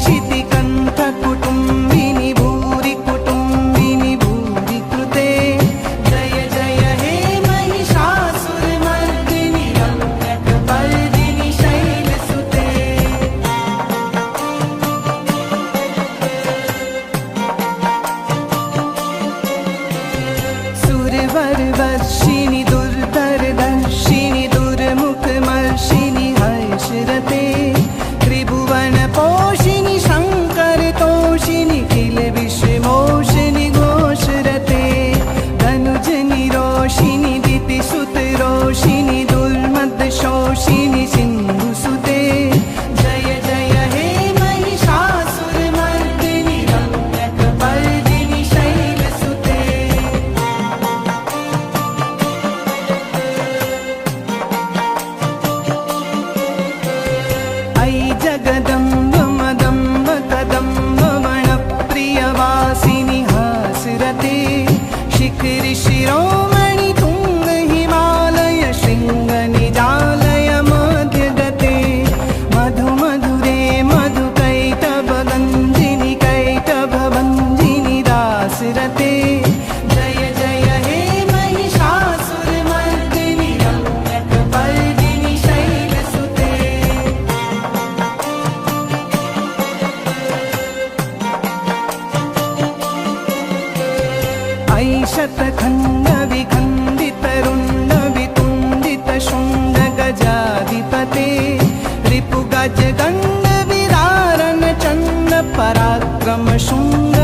क्षितिकण्ठ कुटुम्बिनि भूरि कुटुम्बिनि भूरि कृते जय जय हे महिषासुरमर्दिनि रम्यकपर्दिनि शैलसुते सुरवरवर्षिणि दुर्धरदर्शिनि दुर्मुखमर्षिणि हर्षरते त्रिभुवनपोषिणि शङ्करतोषिणि किल विश्वमोषिणि घोषरते धनुजनि रोषिणि दितिसुतरोषिणि दुर्मदशोषिणि सिन्धुसुते जय जय हे महिषासुरमर्दिनि रम्यकपर्दिनि शैलसुते ऐ जगदम्ब मदम्ब कदम्ब वनप्रियवासिनि हासरते शिखरि शिरोमणि तुङ्ग हिमालय शृङ्ग निजालय मध्यगते मधु मधुरे मधुकैटभगन्धिनि कैटभभञ्जिनि दासरते जय जय हे महिषासुरमर्दिनि रम्यकपर्दिनि शैलसुते ऐ शतखण्ड विखण्डितरुण्ड वितुण्डित शुण्ड गजाधिपते रिपुगजगण्ड विदारण चण्ड पराक्रम शुण्ड